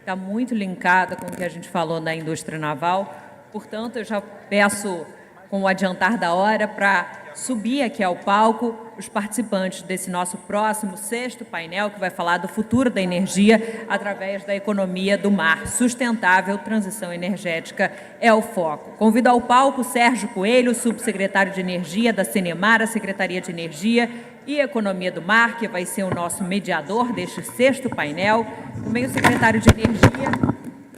está muito linkada com o que a gente falou na indústria naval. Portanto, eu já peço, com o adiantar da hora, para subir aqui ao palco os participantes desse nosso próximo 6º painel, que vai falar do futuro da energia através da economia do mar. Sustentável, transição energética é o foco. Convido ao palco Sérgio Coelho, subsecretário de Energia da Cinemar, a Secretaria de Energia e Economia do Mar, que vai ser o nosso mediador deste 6º painel. Também o secretário de Energia...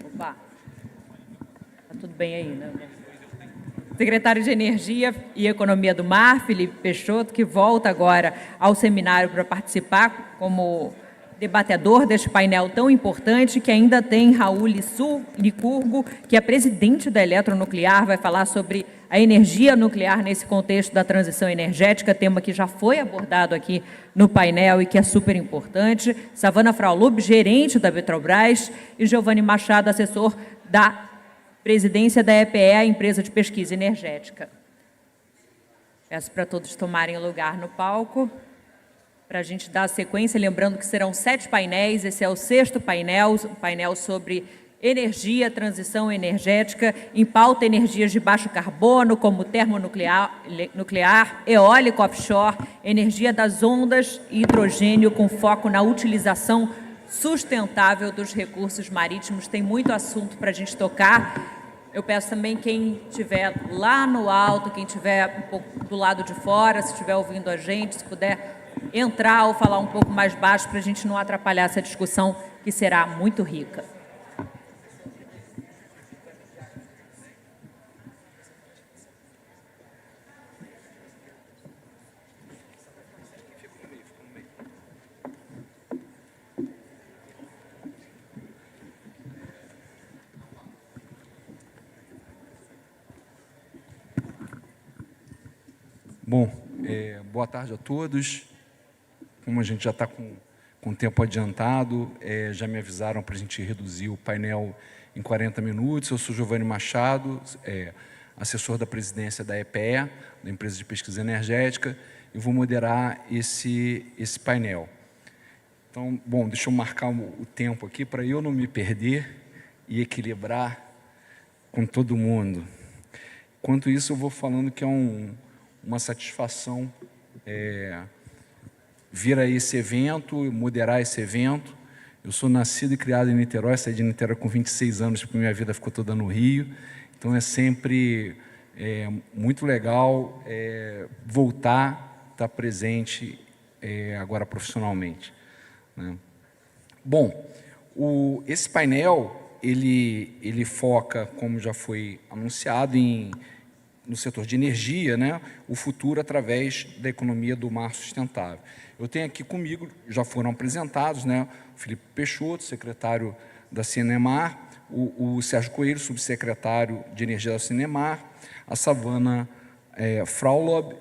Opa! Tá tudo bem aí, né? Secretário de Energia e Economia do Mar, Felipe Peixoto, que volta agora ao seminário para participar como debatedor deste painel tão importante, que ainda tem Raul Licurgo, que é presidente da Eletronuclear, vai falar sobre a energia nuclear nesse contexto da transição energética, tema que já foi abordado aqui no painel e que é super importante. Savana Fraulub, gerente da Petrobras, e Giovanni Machado, assessor da presidência da EPE, a empresa de pesquisa energética. Peço para todos tomarem lugar no palco, para a gente dar a sequência, lembrando que serão 7 painéis, esse é o 6º painel, um painel sobre energia, transição energética, em pauta energias de baixo carbono, como termonuclear, eólico offshore, energia das ondas e hidrogênio, com foco na utilização sustentável dos recursos marítimos. Tem muito assunto para a gente tocar. Eu peço também quem estiver lá no alto, quem estiver um pouco do lado de fora, se estiver ouvindo a gente, se puder entrar ou falar um pouco mais baixo para a gente não atrapalhar essa discussão, que será muito rica. Bom, boa tarde a todos. Como a gente já está com o tempo adiantado, já me avisaram para a gente reduzir o painel em 40 minutos. Eu sou Giovanni Machado, assessor da presidência da EPE, da Empresa de Pesquisa Energética, e vou moderar esse painel. Então, bom, deixa eu marcar o tempo aqui para eu não me perder e equilibrar com todo mundo. Enquanto isso, eu vou falando que é uma satisfação vir a esse evento, moderar esse evento. Eu sou nascido e criado em Niterói, saí de Niterói com 26 anos, porque minha vida ficou toda no Rio. Então, é sempre muito legal voltar, estar presente agora profissionalmente, né? Bom, esse painel, ele foca, como já foi anunciado, no setor de energia, né, o futuro através da economia do mar sustentável. Eu tenho aqui comigo, já foram apresentados, né, o Felipe Peixoto, secretário da Cinemar, o Sérgio Coelho, subsecretário de Energia da Cinemar, a Savana Fraulub,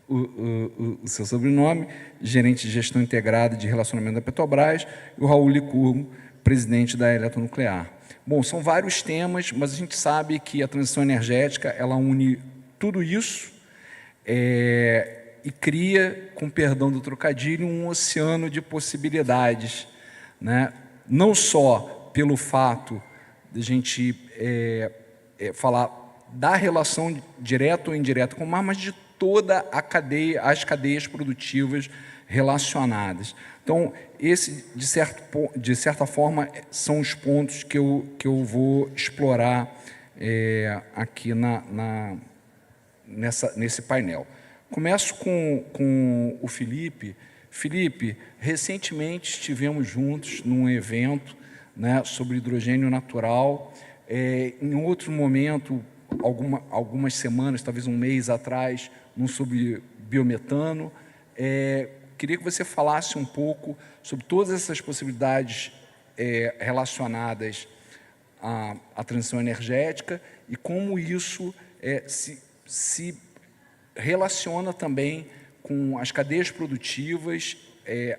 o seu sobrenome, gerente de gestão integrada de relacionamento da Petrobras, e o Raul Licurgo, presidente da Eletronuclear. Bom, são vários temas, mas a gente sabe que a transição energética, ela une tudo isso e cria, com perdão do trocadilho, um oceano de possibilidades, né? Não só pelo fato de a gente falar da relação direta ou indireta com o mar, mas de toda a cadeia, as cadeias produtivas relacionadas. Então, esse, de certa forma, são os pontos que eu vou explorar aqui nesse painel. Começo com o Felipe. Felipe, recentemente estivemos juntos num evento, né, sobre hidrogênio natural. Em outro momento, algumas semanas, talvez um mês atrás, sobre biometano. Queria que você falasse um pouco sobre todas essas possibilidades relacionadas à transição energética e como isso se relaciona também com as cadeias produtivas,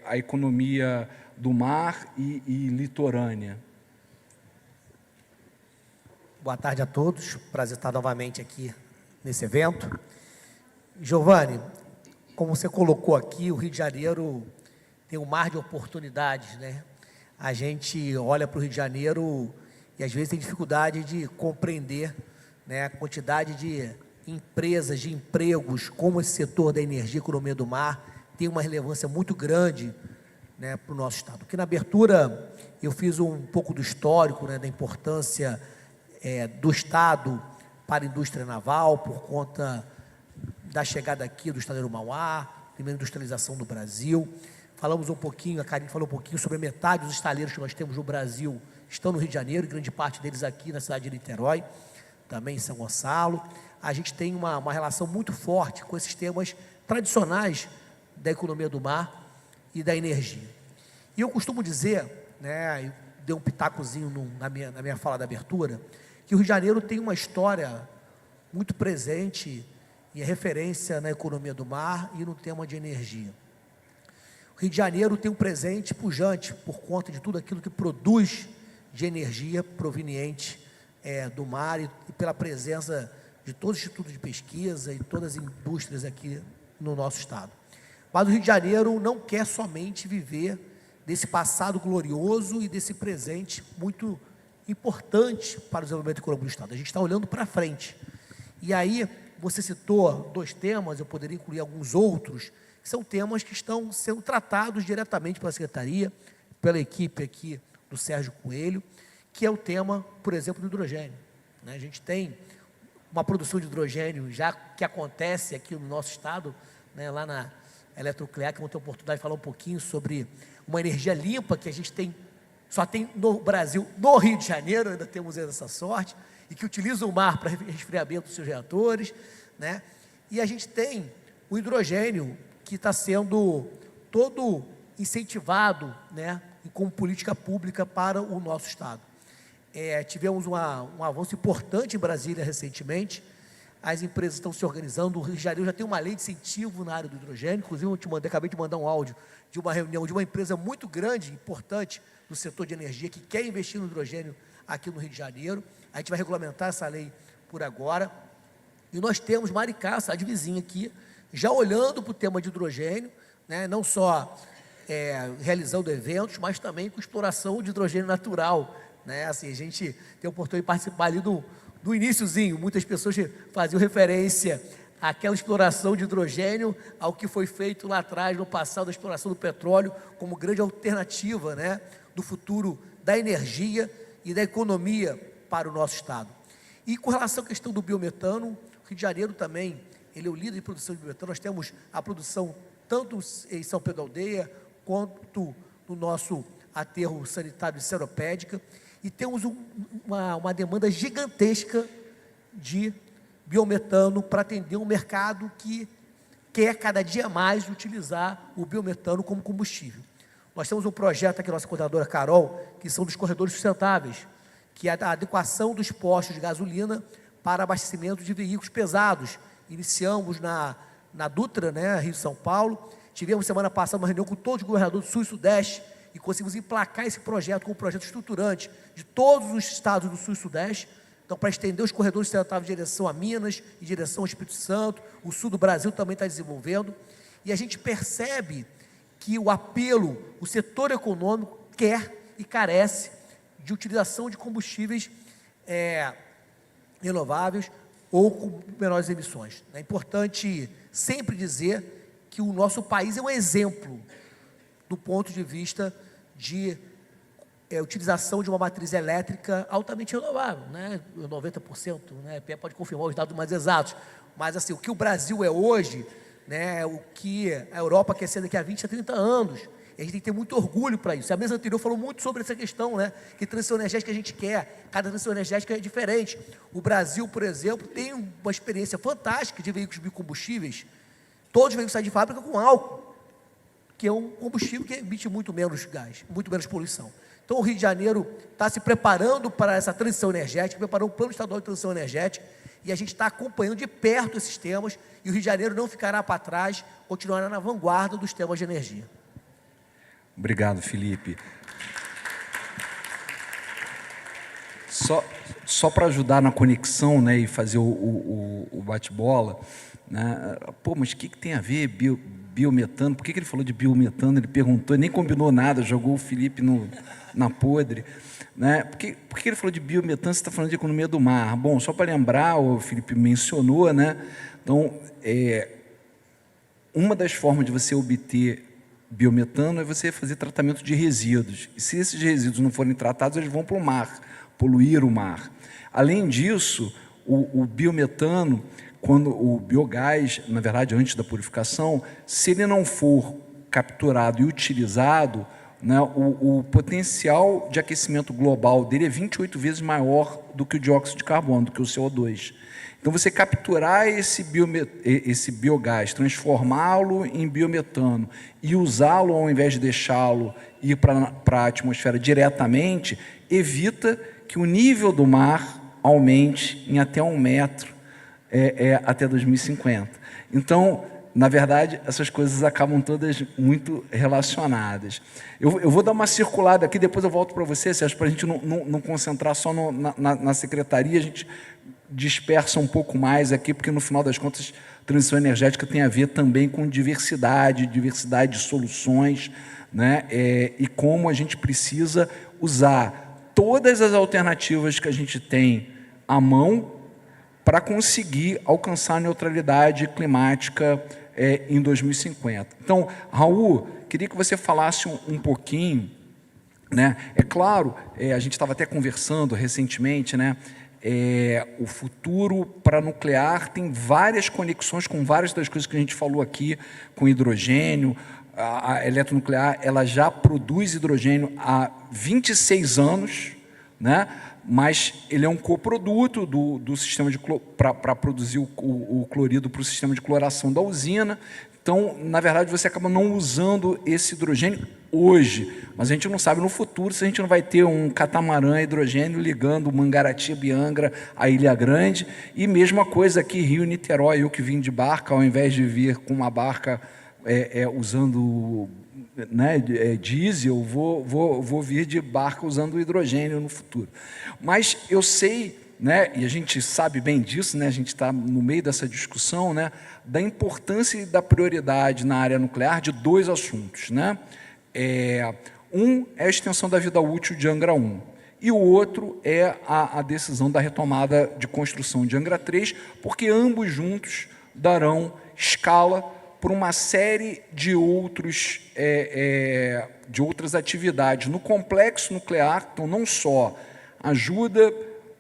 a economia do mar e litorânea. Boa tarde a todos, prazer estar novamente aqui nesse evento. Giovanni, como você colocou aqui, o Rio de Janeiro tem um mar de oportunidades, né? a gente olha para o Rio de Janeiro e às vezes tem dificuldade de compreender, né, a quantidade de empresas, de empregos, como esse setor da energia e economia do mar tem uma relevância muito grande, né, para o nosso Estado. Aqui na abertura eu fiz um pouco do histórico, né, da importância do Estado para a indústria naval, por conta da chegada aqui do estaleiro Mauá, primeira industrialização do Brasil. Falamos um pouquinho, a Karine falou um pouquinho sobre a metade dos estaleiros que nós temos no Brasil estão no Rio de Janeiro, grande parte deles aqui na cidade de Niterói, também em São Gonçalo. A gente tem uma relação muito forte com esses temas tradicionais da economia do mar e da energia. E eu costumo dizer, né, eu dei um pitacozinho na minha fala da abertura, que o Rio de Janeiro tem uma história muito presente e é referência na economia do mar e no tema de energia. O Rio de Janeiro tem um presente pujante por conta de tudo aquilo que produz de energia proveniente do mar e pela presença de todos os institutos de pesquisa e todas as indústrias aqui no nosso estado. Mas o Rio de Janeiro não quer somente viver desse passado glorioso e desse presente muito importante para o desenvolvimento econômico do estado. A gente está olhando para frente. E aí, você citou 2 temas, eu poderia incluir alguns outros, que são temas que estão sendo tratados diretamente pela Secretaria, pela equipe aqui do Sérgio Coelho, que é o tema, por exemplo, do hidrogênio. A gente tem uma produção de hidrogênio já que acontece aqui no nosso estado, né, lá na Eletronuclear, que vamos ter a oportunidade de falar um pouquinho sobre uma energia limpa que a gente tem, só tem no Brasil, no Rio de Janeiro, ainda temos essa sorte, e que utiliza o mar para resfriamento dos seus reatores, né? E a gente tem o hidrogênio que está sendo todo incentivado, né, como política pública para o nosso estado. Tivemos um avanço importante em Brasília recentemente, as empresas estão se organizando, o Rio de Janeiro já tem uma lei de incentivo na área do hidrogênio, inclusive acabei de mandar um áudio de uma reunião de uma empresa muito grande, importante, do setor de energia, que quer investir no hidrogênio aqui no Rio de Janeiro. A gente vai regulamentar essa lei por agora. E nós temos Maricá, cidade vizinha aqui, já olhando para o tema de hidrogênio, né, não só realizando eventos, mas também com exploração de hidrogênio natural, né? Assim, a gente tem a oportunidade de participar ali do iniciozinho. Muitas pessoas faziam referência àquela exploração de hidrogênio, ao que foi feito lá atrás, no passado, da exploração do petróleo, como grande alternativa, né, do futuro da energia e da economia para o nosso estado. E com relação à questão do biometano, o Rio de Janeiro também, ele é o líder de produção de biometano. Nós temos a produção tanto em São Pedro da Aldeia, quanto no nosso aterro sanitário de Seropédica, e temos uma demanda gigantesca de biometano para atender um mercado que quer cada dia mais utilizar o biometano como combustível. Nós temos um projeto aqui, nossa coordenadora Carol, que são dos corredores sustentáveis, que é a adequação dos postos de gasolina para abastecimento de veículos pesados. Iniciamos na Dutra, né, Rio-São Paulo. Tivemos semana passada uma reunião com todos os governadores do Sul e Sudeste e conseguimos emplacar esse projeto como um projeto estruturante de todos os estados do Sul e Sudeste. Então, para estender os corredores sustentáveis em direção a Minas, em direção ao Espírito Santo, o sul do Brasil também está desenvolvendo. E a gente percebe que o apelo, o setor econômico quer e carece de utilização de combustíveis renováveis ou com menores emissões. É importante sempre dizer que o nosso país é um exemplo do ponto de vista de utilização de uma matriz elétrica altamente renovável, né? 90%, né? A PE pode confirmar os dados mais exatos, mas assim, o que o Brasil é hoje, né, o que a Europa quer ser daqui a 20 a 30 anos, e a gente tem que ter muito orgulho para isso. A mesa anterior falou muito sobre essa questão, né, que transição energética a gente quer, cada transição energética é diferente. O Brasil, por exemplo, tem uma experiência fantástica de veículos biocombustíveis. Todos os veículos saem de fábrica com álcool, que é um combustível que emite muito menos gás, muito menos poluição. Então, o Rio de Janeiro está se preparando para essa transição energética, preparou um plano estadual de transição energética, e a gente está acompanhando de perto esses temas, e o Rio de Janeiro não ficará para trás, continuará na vanguarda dos temas de energia. Obrigado, Felipe. Só para ajudar na conexão, né, e fazer o bate-bola, né? Pô, mas o que tem a ver biometano? Por que ele falou de biometano? Ele perguntou, nem combinou nada, jogou o Felipe na podre. Né? Por que ele falou de biometano? Você está falando de economia do mar. Bom, só para lembrar, o Felipe mencionou, né? Então, uma das formas de você obter biometano é você fazer tratamento de resíduos. E se esses resíduos não forem tratados, eles vão para o mar, poluir o mar. Além disso, o biometano, quando o biogás, na verdade, antes da purificação, se ele não for capturado e utilizado, né, o potencial de aquecimento global dele é 28 vezes maior do que o dióxido de carbono, do que o CO2. Então, você capturar esse biogás, transformá-lo em biometano e usá-lo ao invés de deixá-lo ir para a atmosfera diretamente, evita que o nível do mar aumente em até 1 metro até 2050. Então, na verdade, essas coisas acabam todas muito relacionadas. Eu vou dar uma circulada aqui, depois eu volto para você, Sérgio, para a gente não concentrar só na secretaria, a gente dispersa um pouco mais aqui, porque no final das contas, transição energética tem a ver também com diversidade de soluções, né? E como a gente precisa usar todas as alternativas que a gente tem à mão para conseguir alcançar a neutralidade climática em 2050. Então, Raul, queria que você falasse um pouquinho, né? É claro, a gente estava até conversando recentemente, né? O futuro para nuclear tem várias conexões com várias das coisas que a gente falou aqui, com hidrogênio. A eletronuclear ela já produz hidrogênio há 26 anos, né? Mas ele é um coproduto do sistema para produzir o clorido para o sistema de cloração da usina. Então, na verdade, você acaba não usando esse hidrogênio hoje, mas a gente não sabe no futuro se a gente não vai ter um catamarã hidrogênio ligando Mangaratiba, Angra a Ilha Grande, e mesma coisa aqui, Rio-Niterói, eu que vim de barca, ao invés de vir com uma barca usando, né, diesel, vou vir de barca usando hidrogênio no futuro. Mas eu sei, né, e a gente sabe bem disso, né, a gente está no meio dessa discussão, né, da importância e da prioridade na área nuclear de 2 assuntos. Né? Um é a extensão da vida útil de Angra 1, e o outro é a decisão da retomada de construção de Angra 3, porque ambos juntos darão escala por uma série de outras atividades no complexo nuclear. Então, não só ajuda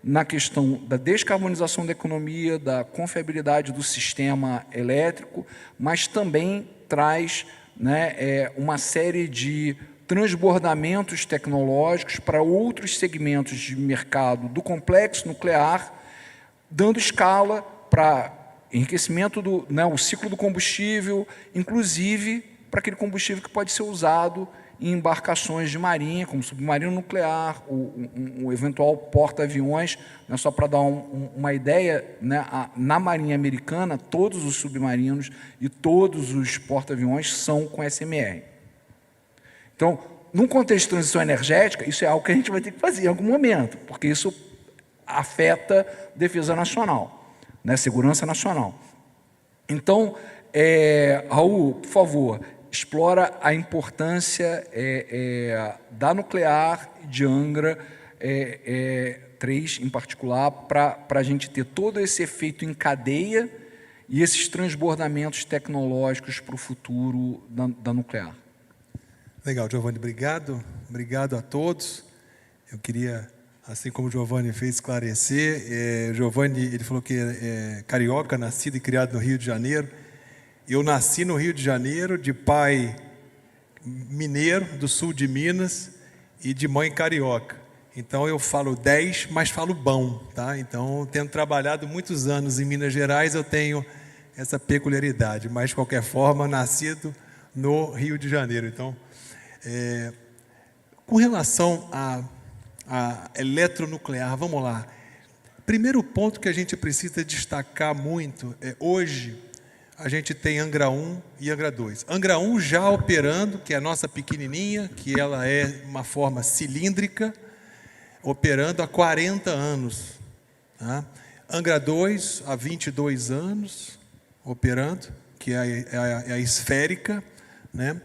na questão da descarbonização da economia, da confiabilidade do sistema elétrico, mas também traz, né, uma série de transbordamentos tecnológicos para outros segmentos de mercado do complexo nuclear, dando escala para enriquecimento o ciclo do combustível, inclusive para aquele combustível que pode ser usado em embarcações de marinha, como submarino nuclear, um eventual porta-aviões. Né, só para dar uma ideia, né, na Marinha Americana, todos os submarinos e todos os porta-aviões são com SMR. Então, num contexto de transição energética, isso é algo que a gente vai ter que fazer em algum momento, porque isso afeta a defesa nacional, né, segurança nacional. Então, Raul, por favor, explora a importância da nuclear de Angra 3, em particular, para a gente ter todo esse efeito em cadeia e esses transbordamentos tecnológicos para o futuro da nuclear. Legal, Giovanni, obrigado. Obrigado a todos. Eu queria, assim como o Giovanni fez, esclarecer. Giovanni, ele falou que é carioca, nascido e criado no Rio de Janeiro. Eu nasci no Rio de Janeiro, de pai mineiro, do sul de Minas, e de mãe carioca. Então, eu falo 10, mas falo bom, tá? Então, tendo trabalhado muitos anos em Minas Gerais, eu tenho essa peculiaridade. Mas, de qualquer forma, nascido no Rio de Janeiro. Então, com relação à eletronuclear, vamos lá. Primeiro ponto que a gente precisa destacar muito é, hoje, a gente tem Angra 1 e Angra 2. Angra 1 já operando, que é a nossa pequenininha, que ela é uma forma cilíndrica, operando há 40 anos. Tá? Angra 2, há 22 anos, operando, que é a esférica, né?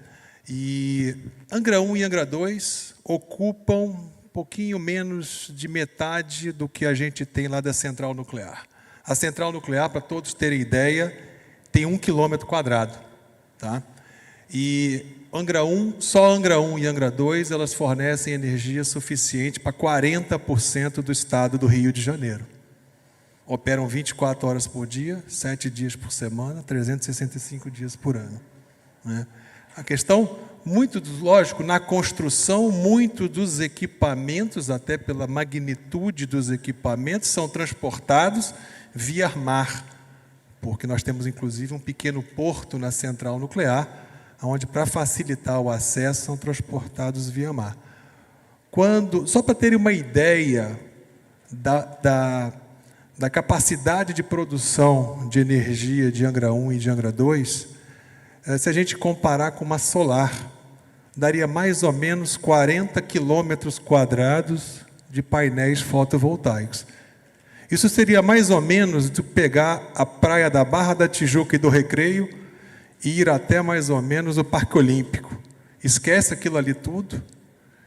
E Angra 1 e Angra 2 ocupam um pouquinho menos de metade do que a gente tem lá da central nuclear. A central nuclear, para todos terem ideia, tem 1 km². Tá? E Angra 1, só Angra 1 e Angra 2, elas fornecem energia suficiente para 40% do estado do Rio de Janeiro. Operam 24 horas por dia, 7 dias por semana, 365 dias por ano. Né? A questão, lógico, na construção, muito dos equipamentos, até pela magnitude dos equipamentos, são transportados via mar, porque nós temos, inclusive, um pequeno porto na central nuclear, onde, para facilitar o acesso, são transportados via mar. Só para terem uma ideia da capacidade de produção de energia de Angra 1 e de Angra 2, se a gente comparar com uma solar, daria mais ou menos 40 km² de painéis fotovoltaicos. Isso seria mais ou menos de pegar a praia da Barra da Tijuca e do Recreio e ir até mais ou menos o Parque Olímpico. Esquece aquilo ali tudo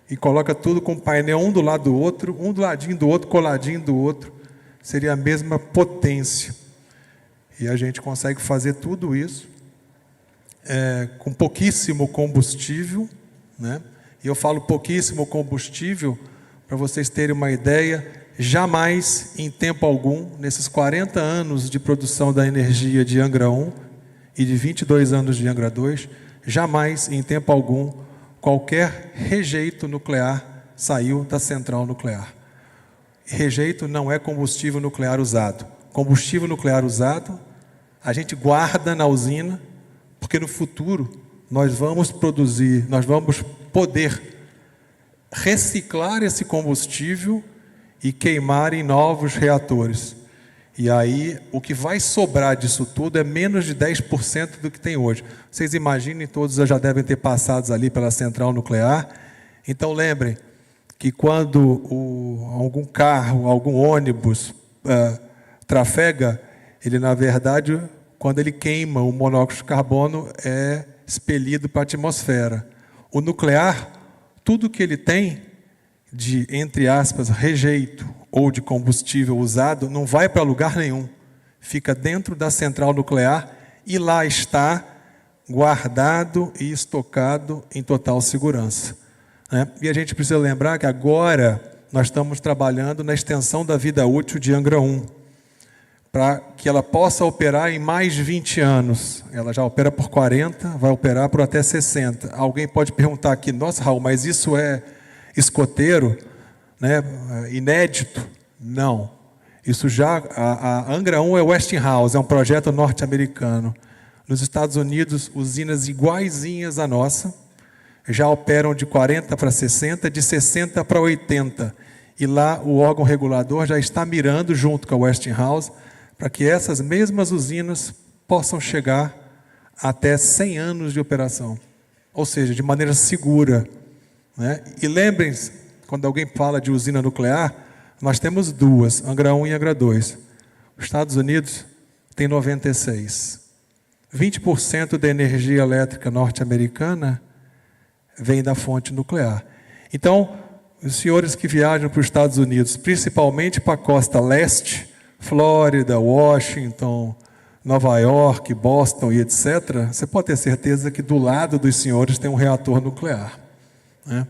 e coloca tudo com painel um do lado do outro, um do ladinho do outro, coladinho do outro. Seria a mesma potência. E a gente consegue fazer tudo isso com pouquíssimo combustível, né? E eu falo pouquíssimo combustível, para vocês terem uma ideia, jamais, em tempo algum, nesses 40 anos de produção da energia de Angra 1 e de 22 anos de Angra 2, jamais, em tempo algum, qualquer rejeito nuclear saiu da central nuclear. Rejeito não é combustível nuclear usado. Combustível nuclear usado, a gente guarda na usina, porque no futuro nós vamos poder reciclar esse combustível e queimar em novos reatores. E aí, o que vai sobrar disso tudo é menos de 10% do que tem hoje. Vocês imaginem, todos já devem ter passado ali pela central nuclear. Então, lembrem que quando algum carro, algum ônibus trafega, ele, na verdade, quando ele queima, o monóxido de carbono é expelido para a atmosfera. O nuclear, tudo que ele tem de, entre aspas, rejeito ou de combustível usado, não vai para lugar nenhum. Fica dentro da central nuclear e lá está guardado e estocado em total segurança. Né? E a gente precisa lembrar que agora nós estamos trabalhando na extensão da vida útil de Angra 1, para que ela possa operar em mais 20 anos. Ela já opera por 40, vai operar por até 60. Alguém pode perguntar aqui, nossa, Raul, mas isso é escoteiro, né? Inédito? Não. Isso já, a Angra 1 é Westinghouse, é um projeto norte-americano. Nos Estados Unidos, usinas iguaizinhas à nossa, já operam de 40 para 60, de 60 para 80. E lá o órgão regulador já está mirando, junto com a Westinghouse, para que essas mesmas usinas possam chegar até 100 anos de operação. Ou seja, de maneira segura. Né? E lembrem-se, quando alguém fala de usina nuclear, nós temos duas, Angra 1 e Angra 2. Os Estados Unidos tem 96. 20% da energia elétrica norte-americana vem da fonte nuclear. Então, os senhores que viajam para os Estados Unidos, principalmente para a costa leste, Flórida, Washington, Nova York, Boston e etc., você pode ter certeza que do lado dos senhores tem um reator nuclear. Né?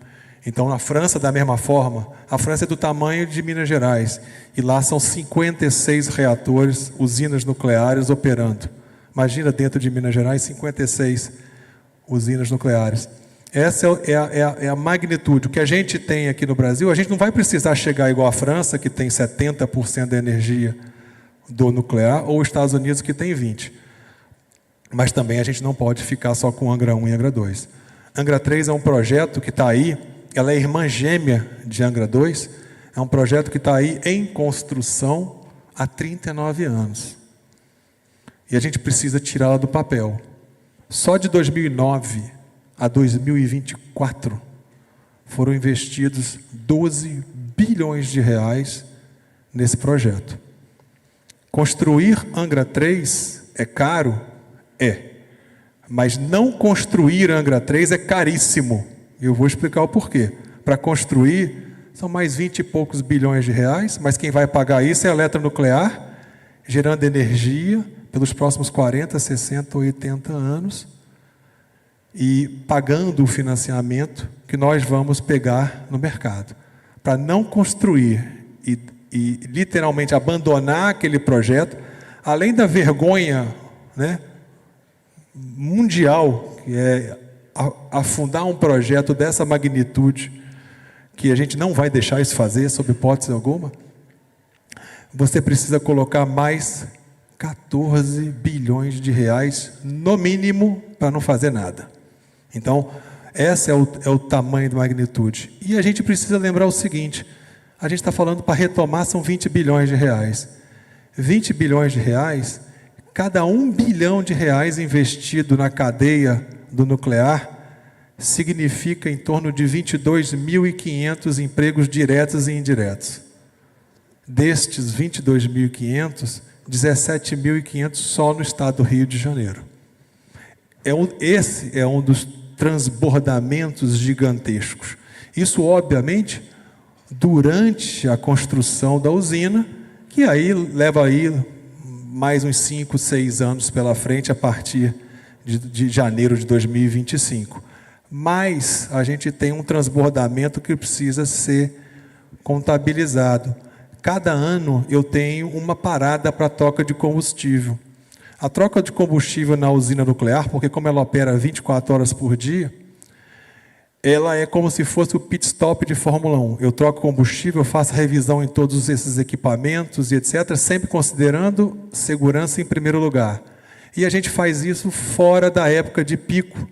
Então, na França, da mesma forma, a França é do tamanho de Minas Gerais, e lá são 56 reatores, usinas nucleares operando. Imagina dentro de Minas Gerais, 56 usinas nucleares. Essa é a magnitude. O que a gente tem aqui no Brasil, a gente não vai precisar chegar igual a França, que tem 70% da energia do nuclear, ou os Estados Unidos, que tem 20%. Mas também a gente não pode ficar só com Angra 1 e Angra 2. Angra 3 é um projeto que está aí, ela é irmã gêmea de Angra 2, é um projeto que está aí em construção há 39 anos. E a gente precisa tirá-la do papel. Só de 2009 a 2024 foram investidos 12 bilhões bilhões de reais nesse projeto. Construir Angra 3 é caro? É. Mas não construir Angra 3 é caríssimo. Eu vou explicar o porquê. Para construir, são mais 20 e poucos bilhões de reais, mas quem vai pagar isso é a Eletronuclear, gerando energia pelos próximos 40, 60, 80 anos e pagando o financiamento que nós vamos pegar no mercado. Para não construir e literalmente abandonar aquele projeto, além da vergonha, né, mundial, que é afundar um projeto dessa magnitude, que a gente não vai deixar isso fazer, sob hipótese alguma, você precisa colocar mais 14 bilhões de reais, no mínimo, para não fazer nada. Então, esse é o tamanho da magnitude. E a gente precisa lembrar o seguinte, a gente está falando para retomar, são 20 bilhões de reais. 20 bilhões de reais, cada 1 bilhão de reais investido na cadeia do nuclear, significa em torno de 22.500 empregos diretos e indiretos. Destes 22.500, 17.500 só no estado do Rio de Janeiro. Esse é um dos transbordamentos gigantescos. Isso, obviamente, durante a construção da usina, que aí leva aí mais uns 5, 6 anos pela frente, a partir de janeiro de 2025. Mas a gente tem um transbordamento que precisa ser contabilizado. Cada ano eu tenho uma parada para troca de combustível. A troca de combustível na usina nuclear, porque como ela opera 24 horas por dia, ela é como se fosse o pit stop de Fórmula 1. Eu troco combustível, faço revisão em todos esses equipamentos e etc., sempre considerando segurança em primeiro lugar. E a gente faz isso fora da época de pico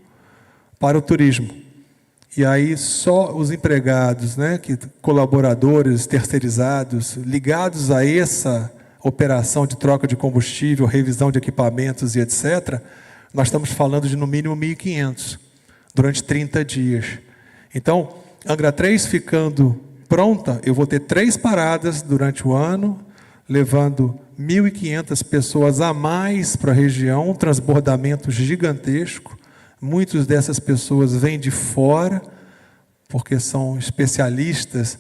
para o turismo. E aí só os empregados, né, colaboradores terceirizados, ligados a essa operação de troca de combustível, revisão de equipamentos e etc., nós estamos falando de no mínimo 1.500 durante 30 dias. Então, Angra 3 ficando pronta, eu vou ter 3 paradas durante o ano, levando 1.500 pessoas a mais para a região, um transbordamento gigantesco. Muitas dessas pessoas vêm de fora, porque são especialistas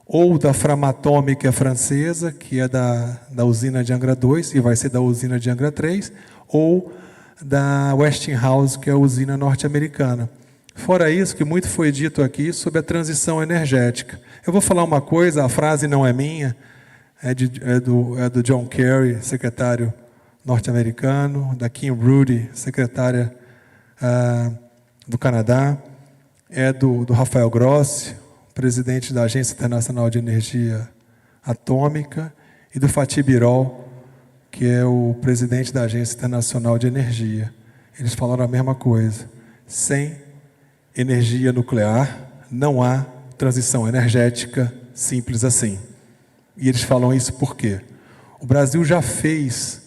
ou da Framatômica francesa, que é da usina de Angra 2, e vai ser da usina de Angra 3, ou da Westinghouse, que é a usina norte-americana. Fora isso, que muito foi dito aqui sobre a transição energética. Eu vou falar uma coisa, a frase não é minha, é do John Kerry, secretário norte-americano, da Kim Rudy, secretária do Canadá, é do Rafael Grossi, presidente da Agência Internacional de Energia Atômica, e do Fatih Birol, que é o presidente da Agência Internacional de Energia. Eles falaram a mesma coisa. Sem energia nuclear, não há transição energética simples assim. E eles falam isso por quê? O Brasil já fez,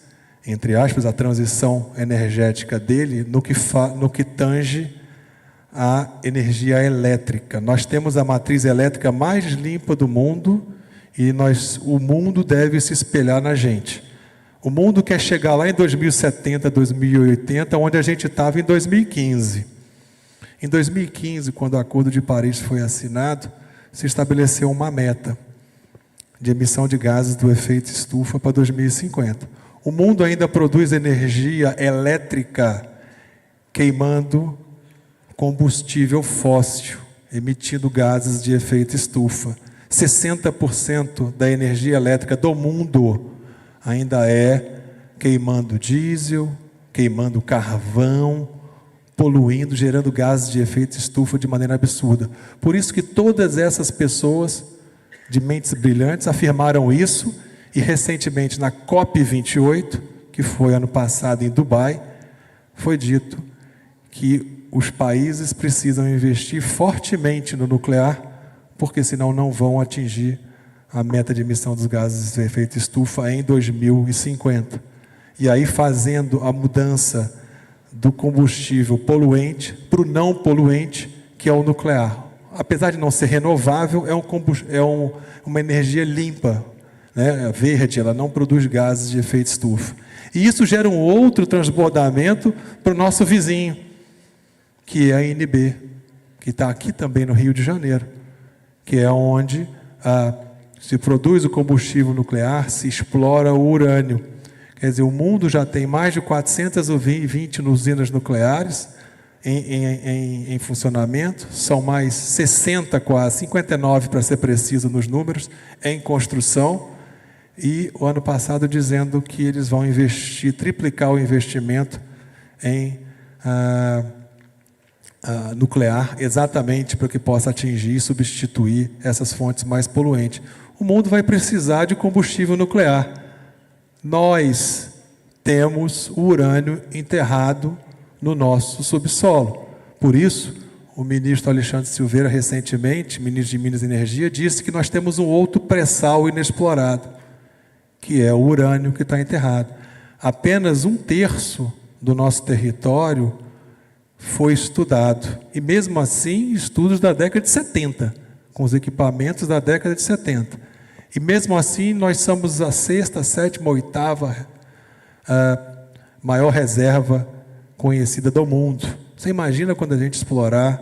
entre aspas, a transição energética dele no que tange a energia elétrica. Nós temos a matriz elétrica mais limpa do mundo e o mundo deve se espelhar na gente. O mundo quer chegar lá em 2070, 2080, onde a gente estava em 2015. Em 2015, quando o Acordo de Paris foi assinado, se estabeleceu uma meta de emissão de gases do efeito estufa para 2050. O mundo ainda produz energia elétrica queimando combustível fóssil, emitindo gases de efeito estufa. 60% da energia elétrica do mundo ainda é queimando diesel, queimando carvão, poluindo, gerando gases de efeito estufa de maneira absurda. Por isso que todas essas pessoas de mentes brilhantes afirmaram isso, e recentemente na COP28, que foi ano passado em Dubai, foi dito que os países precisam investir fortemente no nuclear, porque senão não vão atingir a meta de emissão dos gases de efeito estufa em 2050. E aí fazendo a mudança do combustível poluente para o não poluente, que é o nuclear. apesar de não ser renovável, uma energia limpa, né, verde, ela não produz gases de efeito estufa. E isso gera um outro transbordamento para o nosso vizinho, que é a ANB, que está aqui também no Rio de Janeiro, que é onde se produz o combustível nuclear, se explora o urânio. Quer dizer, o mundo já tem mais de 420 usinas nucleares em funcionamento, são mais 60 quase, 59 para ser preciso nos números, em construção, e o ano passado dizendo que eles vão investir, triplicar o investimento em nuclear, exatamente para que possa atingir e substituir essas fontes mais poluentes. O mundo vai precisar de combustível nuclear. Nós temos o urânio enterrado no nosso subsolo. Por isso, o ministro Alexandre Silveira, recentemente, ministro de Minas e Energia, disse que nós temos um outro pré-sal inexplorado, que é o urânio que está enterrado. Apenas 1/3 do nosso território foi estudado. E mesmo assim, estudos da década de 70, com os equipamentos da década de 70. E mesmo assim, nós somos a 6ª, 7ª, 8ª maior reserva conhecida do mundo. Você imagina quando a gente explorar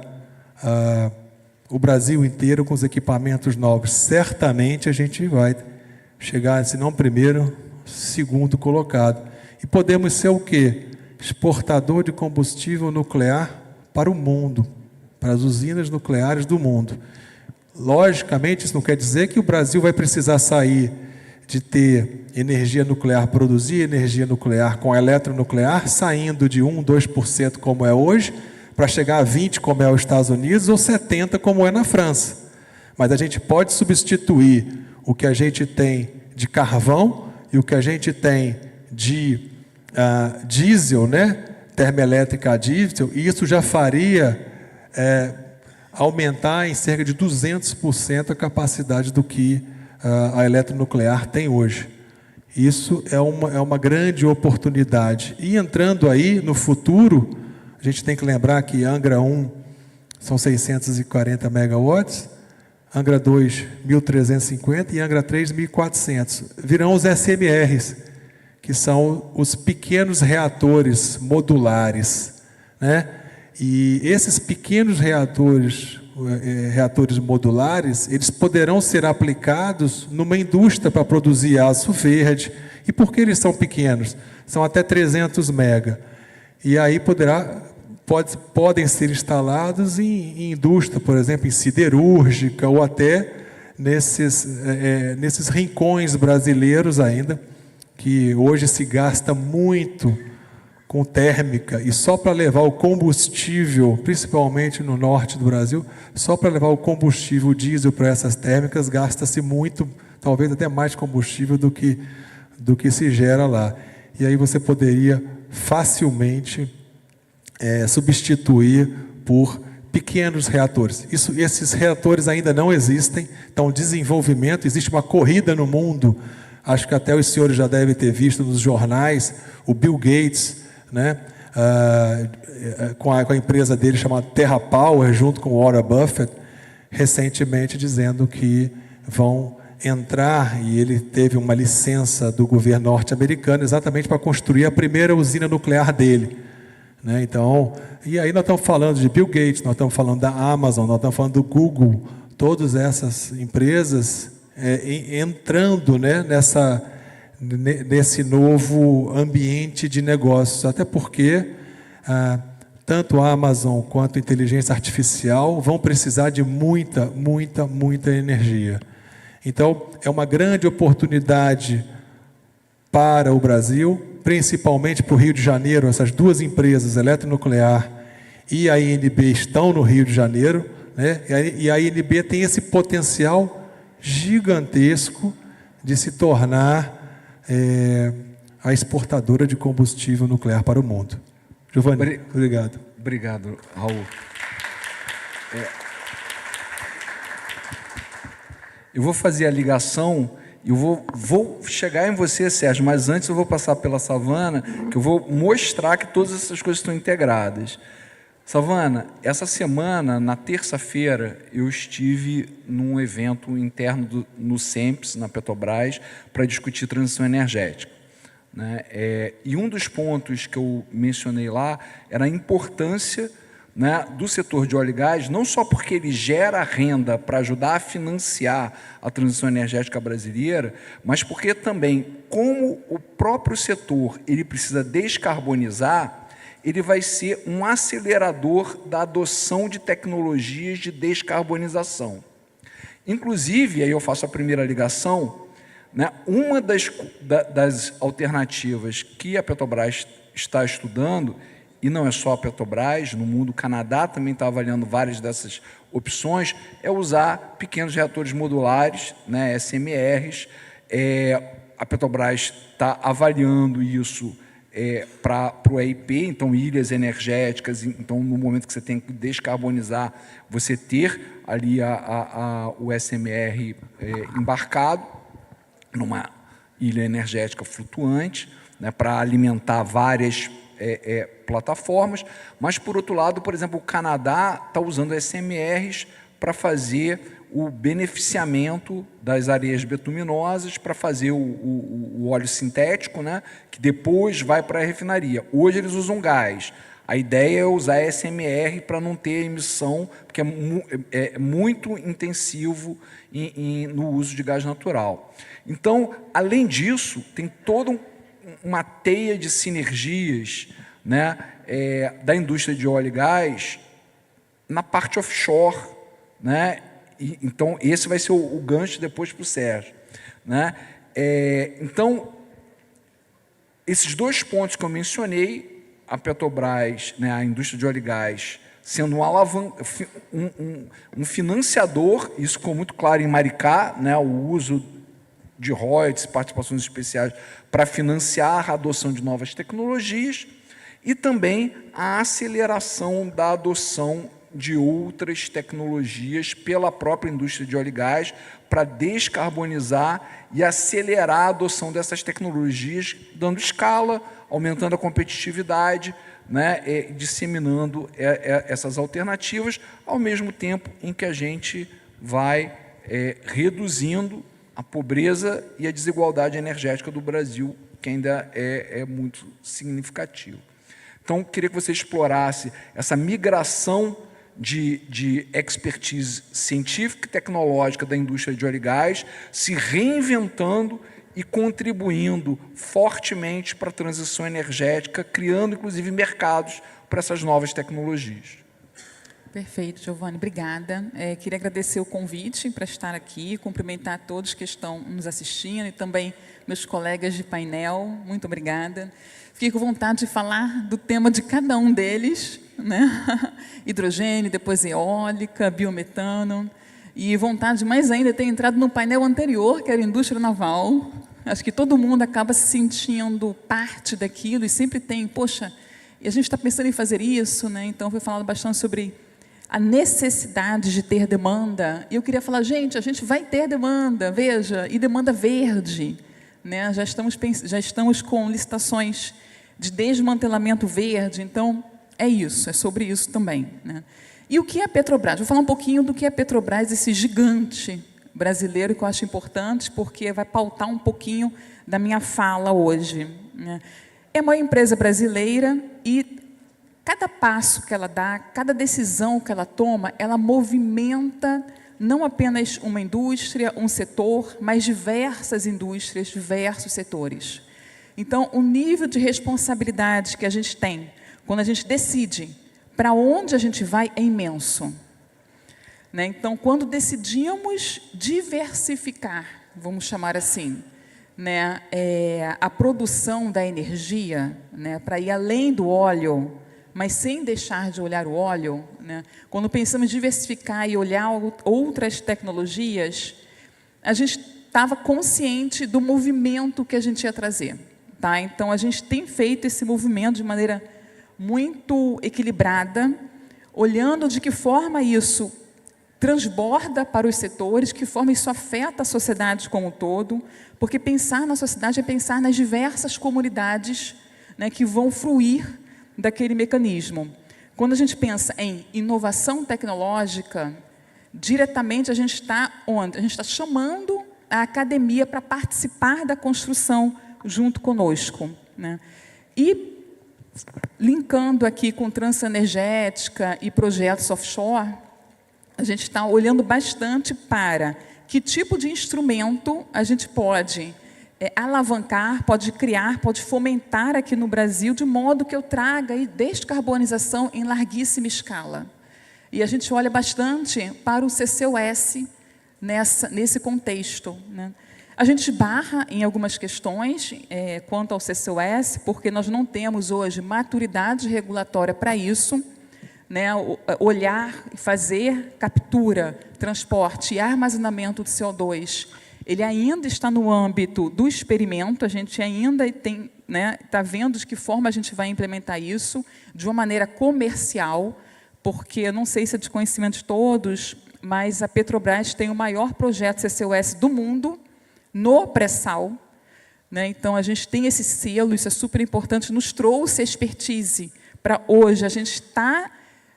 o Brasil inteiro com os equipamentos novos? Certamente a gente vai chegar, se não primeiro, segundo colocado. E podemos ser o quê? Exportador de combustível nuclear para o mundo, para as usinas nucleares do mundo. Logicamente, isso não quer dizer que o Brasil vai precisar sair de ter energia nuclear, produzir energia nuclear com eletronuclear, saindo de 1, 2% como é hoje, para chegar a 20% como é os Estados Unidos, ou 70% como é na França. Mas a gente pode substituir o que a gente tem de carvão e o que a gente tem de diesel, né? Termoelétrica a diesel, e isso já faria aumentar em cerca de 200% a capacidade do que a eletronuclear tem hoje. Isso é uma grande oportunidade. E entrando aí no futuro, a gente tem que lembrar que Angra 1 são 640 megawatts, Angra 2, 1.350 e Angra 3, 1.400. Virão os SMRs, que são os pequenos reatores modulares, né? E esses pequenos reatores modulares, eles poderão ser aplicados numa indústria para produzir aço verde. E por que eles são pequenos? São até 300 mega. E aí podem ser instalados em indústria, por exemplo, em siderúrgica, ou até nesses rincões brasileiros ainda, que hoje se gasta muito com térmica, e só para levar o combustível, principalmente no norte do Brasil, só para levar o combustível diesel para essas térmicas, gasta-se muito, talvez até mais combustível do que se gera lá. E aí você poderia facilmente substituir por pequenos reatores. Esses reatores ainda não existem, estão em desenvolvimento, existe uma corrida no mundo, acho que até os senhores já devem ter visto nos jornais, o Bill Gates, né, com a empresa dele chamada TerraPower, junto com o Warren Buffett, recentemente dizendo que vão entrar, e ele teve uma licença do governo norte-americano exatamente para construir a primeira usina nuclear dele, né? Então, e aí nós estamos falando de Bill Gates, nós estamos falando da Amazon, nós estamos falando do Google, todas essas empresas entrando, né, nesse novo ambiente de negócios, até porque tanto a Amazon quanto a inteligência artificial vão precisar de muita energia. Então, é uma grande oportunidade para o Brasil, principalmente para o Rio de Janeiro. Essas duas empresas, Eletronuclear e a ANB, estão no Rio de Janeiro, né? E a ANB tem esse potencial gigantesco de se tornar a exportadora de combustível nuclear para o mundo. Giovanni, obrigado. Obrigado, Raul. Eu vou fazer a ligação, eu vou chegar em você, Sérgio, mas antes eu vou passar pela Savana, que eu vou mostrar que todas essas coisas estão integradas. Savana, essa semana, na terça-feira, eu estive num evento interno no SEMPS, na Petrobras, para discutir transição energética, né? E um dos pontos que eu mencionei lá era a importância, né, do setor de óleo e gás, não só porque ele gera renda para ajudar a financiar a transição energética brasileira, mas porque também, como o próprio setor ele precisa descarbonizar, ele vai ser um acelerador da adoção de tecnologias de descarbonização. Inclusive, aí eu faço a primeira ligação, né, uma das alternativas que a Petrobras está estudando, e não é só a Petrobras, no mundo, o Canadá também está avaliando várias dessas opções, é usar pequenos reatores modulares, né, SMRs. A Petrobras está avaliando isso para o EIP, então ilhas energéticas, então no momento que você tem que descarbonizar, você ter ali o SMR embarcado numa ilha energética flutuante, né, para alimentar várias plataformas, mas, por outro lado, por exemplo, o Canadá está usando SMRs para fazer o beneficiamento das areias betuminosas, para fazer o óleo sintético, né, que depois vai para a refinaria. Hoje eles usam gás. A ideia é usar SMR para não ter emissão, porque é muito intensivo no uso de gás natural. Então, além disso, tem toda uma teia de sinergias, né, da indústria de óleo e gás na parte offshore, né? Então, esse vai ser o gancho depois para o Sérgio, né? Então, esses dois pontos que eu mencionei, a Petrobras, né, a indústria de óleo e gás, sendo um financiador, isso ficou muito claro em Maricá, né, o uso de royalties, participações especiais para financiar a adoção de novas tecnologias e também a aceleração da adoção de outras tecnologias pela própria indústria de óleo e gás para descarbonizar e acelerar a adoção dessas tecnologias, dando escala, aumentando a competitividade, né, disseminando essas alternativas, ao mesmo tempo em que a gente vai reduzindo a pobreza e a desigualdade energética do Brasil, que ainda é muito significativo. Então, queria que você explorasse essa migração de expertise científica e tecnológica da indústria de óleo e gás, se reinventando e contribuindo fortemente para a transição energética, criando, inclusive, mercados para essas novas tecnologias. Perfeito, Giovanni, obrigada. Queria agradecer o convite para estar aqui, cumprimentar todos que estão nos assistindo e também meus colegas de painel, muito obrigada. Fiquei com vontade de falar do tema de cada um deles, né? Hidrogênio, depois eólica, biometano, e vontade mais ainda de ter entrado no painel anterior, que era indústria naval. Acho que todo mundo acaba se sentindo parte daquilo e sempre tem, poxa, e a gente está pensando em fazer isso, né? Então foi falado bastante sobre a necessidade de ter demanda. E eu queria falar, gente, a gente vai ter demanda, veja, e demanda verde, né? Já estamos com licitações de desmantelamento verde, então é isso, é sobre isso também, né? E o que é a Petrobras? Vou falar um pouquinho do que é a Petrobras, esse gigante brasileiro, que eu acho importante, porque vai pautar um pouquinho da minha fala hoje, né? É uma empresa brasileira e cada passo que ela dá, cada decisão que ela toma, ela movimenta não apenas uma indústria, um setor, mas diversas indústrias, diversos setores. Então, o nível de responsabilidade que a gente tem quando a gente decide para onde a gente vai é imenso, né? Então, quando decidimos diversificar, vamos chamar assim, né, a produção da energia, né, para ir além do óleo, mas sem deixar de olhar o óleo, né? Quando pensamos em diversificar e olhar outras tecnologias, a gente estava consciente do movimento que a gente ia trazer, tá? Então, a gente tem feito esse movimento de maneira muito equilibrada, olhando de que forma isso transborda para os setores, de que forma isso afeta a sociedade como um todo, porque pensar na sociedade é pensar nas diversas comunidades, né, que vão fruir daquele mecanismo. Quando a gente pensa em inovação tecnológica, diretamente a gente está onde? A gente está chamando a academia para participar da construção junto conosco, né? E, linkando aqui com transenergética e projetos offshore, a gente está olhando bastante para que tipo de instrumento a gente pode alavancar, pode criar, pode fomentar aqui no Brasil, de modo que eu traga aí descarbonização em larguíssima escala. E a gente olha bastante para o CCUS nesse contexto, né? A gente barra em algumas questões quanto ao CCUS, porque nós não temos hoje maturidade regulatória para isso, né? Olhar e fazer captura, transporte e armazenamento de CO2, ele ainda está no âmbito do experimento, a gente ainda tem, né, está vendo de que forma a gente vai implementar isso de uma maneira comercial, porque, não sei se é de conhecimento de todos, mas a Petrobras tem o maior projeto CCUS do mundo no pré-sal, né? Então, a gente tem esse selo, isso é super importante, nos trouxe a expertise para hoje. A gente está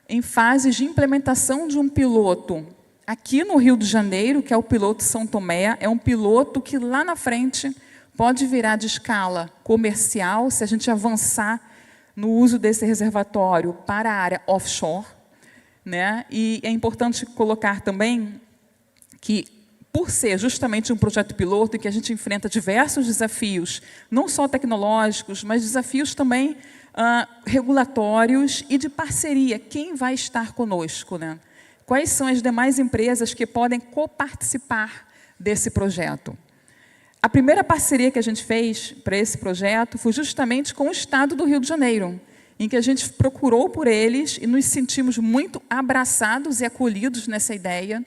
em fase de implementação de um piloto aqui no Rio de Janeiro, que é o piloto São Tomé, é um piloto que lá na frente pode virar de escala comercial, se a gente avançar no uso desse reservatório para a área offshore, né? E é importante colocar também que, por ser justamente um projeto piloto em que a gente enfrenta diversos desafios, não só tecnológicos, mas desafios também regulatórios e de parceria. Quem vai estar conosco, né? Quais são as demais empresas que podem coparticipar desse projeto? A primeira parceria que a gente fez para esse projeto foi justamente com o Estado do Rio de Janeiro, em que a gente procurou por eles e nos sentimos muito abraçados e acolhidos nessa ideia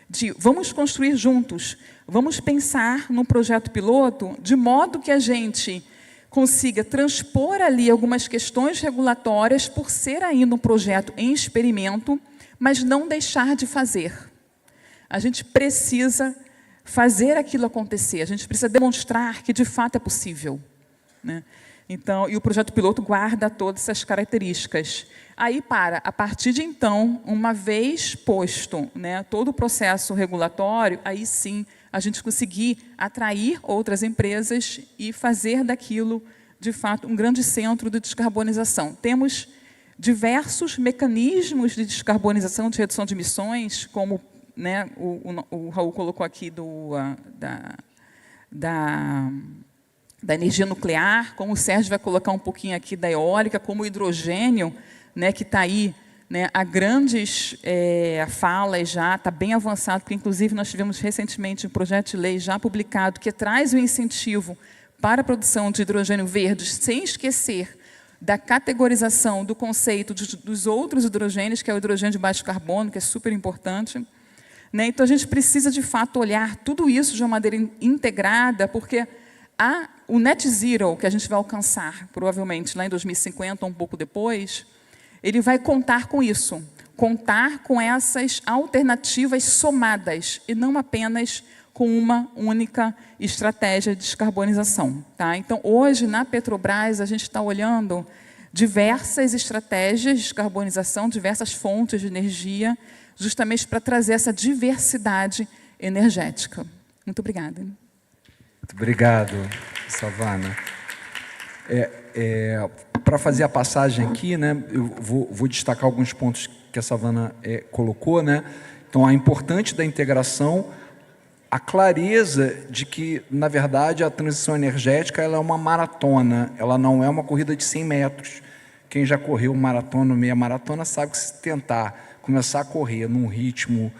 de vamos construir juntos, vamos pensar num projeto piloto de modo que a gente consiga transpor ali algumas questões regulatórias por ser ainda um projeto em experimento, mas não deixar de fazer. A gente precisa fazer aquilo acontecer, a gente precisa demonstrar que de fato é possível, né? Então, e o projeto piloto guarda todas essas características. Aí, a partir de então, uma vez posto, né, todo o processo regulatório, aí sim a gente conseguir atrair outras empresas e fazer daquilo, de fato, um grande centro de descarbonização. Temos diversos mecanismos de descarbonização, de redução de emissões, como, né, o Raul colocou aqui da energia nuclear, como o Sérgio vai colocar um pouquinho aqui da eólica, como o hidrogênio, né, que está aí, né, há grandes falas já, está bem avançado, porque, inclusive, nós tivemos recentemente um projeto de lei já publicado que traz o incentivo para a produção de hidrogênio verde, sem esquecer da categorização do conceito dos outros hidrogênios, que é o hidrogênio de baixo carbono, que é super importante, né? Então, a gente precisa, de fato, olhar tudo isso de uma maneira integrada, porque o net zero que a gente vai alcançar, provavelmente, lá em 2050, ou um pouco depois, ele vai contar com isso, contar com essas alternativas somadas, e não apenas com uma única estratégia de descarbonização, tá? Então, hoje, na Petrobras, a gente está olhando diversas estratégias de descarbonização, diversas fontes de energia, justamente para trazer essa diversidade energética. Muito obrigada. Muito obrigado, Savana. Para fazer a passagem aqui, né, eu vou destacar alguns pontos que a Savana colocou, né? Então, a importante da integração, a clareza de que, na verdade, a transição energética ela é uma maratona, ela não é uma corrida de 100 metros. Quem já correu maratona ou meia maratona sabe que se tentar começar a correr num ritmo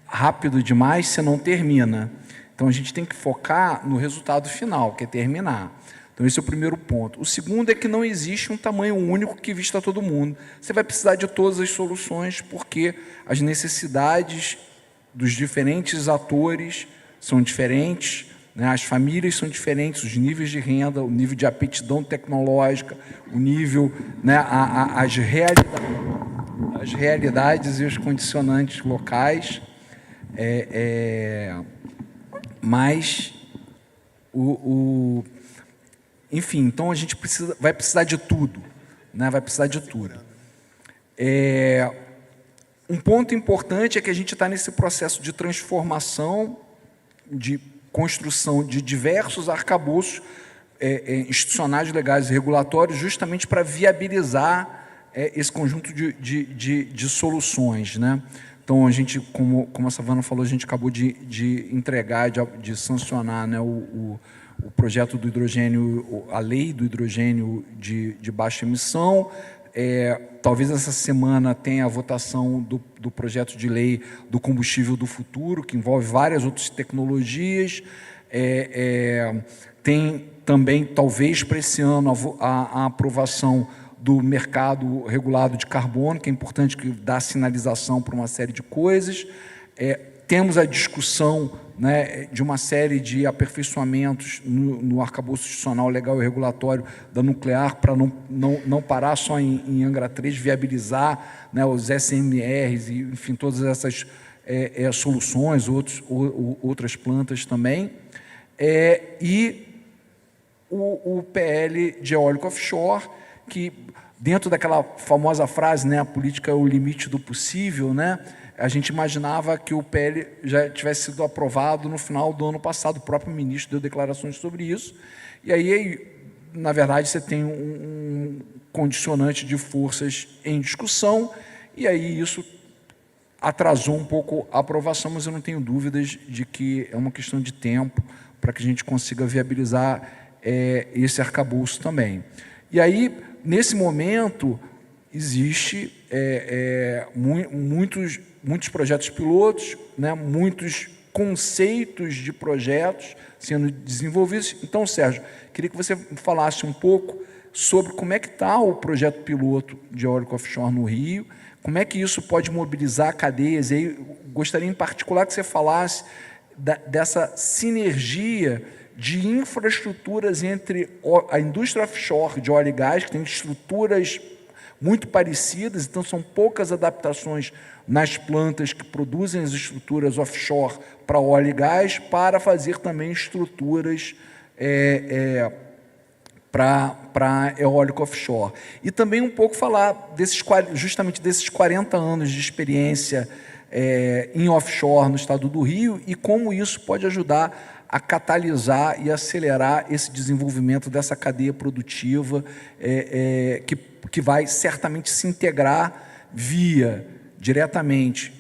rápido demais, você não termina. Então, a gente tem que focar no resultado final, que é terminar. Então, esse é o primeiro ponto. O segundo é que não existe um tamanho único que vista todo mundo. Você vai precisar de todas as soluções, porque as necessidades dos diferentes atores são diferentes, né? As famílias são diferentes, os níveis de renda, o nível de aptidão tecnológica, o nível, né, as realidades e os condicionantes locais. Mas, enfim, então a gente vai precisar de tudo, né? Vai precisar de tudo. Um ponto importante é que a gente está nesse processo de transformação, de construção de diversos arcabouços institucionais, legais e regulatórios, justamente para viabilizar esse conjunto de soluções, né? Então, a gente, como a Savana falou, a gente acabou de entregar, de sancionar, né, o projeto do hidrogênio, a lei do hidrogênio de baixa emissão. Talvez essa semana tenha a votação do projeto de lei do combustível do futuro, que envolve várias outras tecnologias. Tem também, talvez, para esse ano, a aprovação do mercado regulado de carbono, que é importante, que dá sinalização para uma série de coisas. Temos a discussão, né, de uma série de aperfeiçoamentos no arcabouço institucional, legal e regulatório da nuclear, para não parar só em Angra 3, viabilizar, né, os SMRs e, enfim, todas essas soluções, outras plantas também. E o PL de eólico offshore, que, dentro daquela famosa frase, né, a política é o limite do possível, né, a gente imaginava que o PL já tivesse sido aprovado no final do ano passado, o próprio ministro deu declarações sobre isso, e aí, na verdade, você tem um condicionante de forças em discussão, e aí isso atrasou um pouco a aprovação, mas eu não tenho dúvidas de que é uma questão de tempo para que a gente consiga viabilizar esse arcabouço também. E aí, nesse momento, existe muitos projetos pilotos, né, muitos conceitos de projetos sendo desenvolvidos. Então, Sérgio, queria que você falasse um pouco sobre como é que está o projeto piloto de eólico offshore no Rio, como é que isso pode mobilizar cadeias. E aí, gostaria em particular que você falasse dessa sinergia de infraestruturas entre a indústria offshore de óleo e gás, que tem estruturas muito parecidas, então são poucas adaptações nas plantas que produzem as estruturas offshore para óleo e gás, para fazer também estruturas para eólico offshore. E também um pouco falar justamente desses 40 anos de experiência em offshore no estado do Rio e como isso pode ajudar a catalisar e acelerar esse desenvolvimento dessa cadeia produtiva que vai certamente se integrar via, diretamente,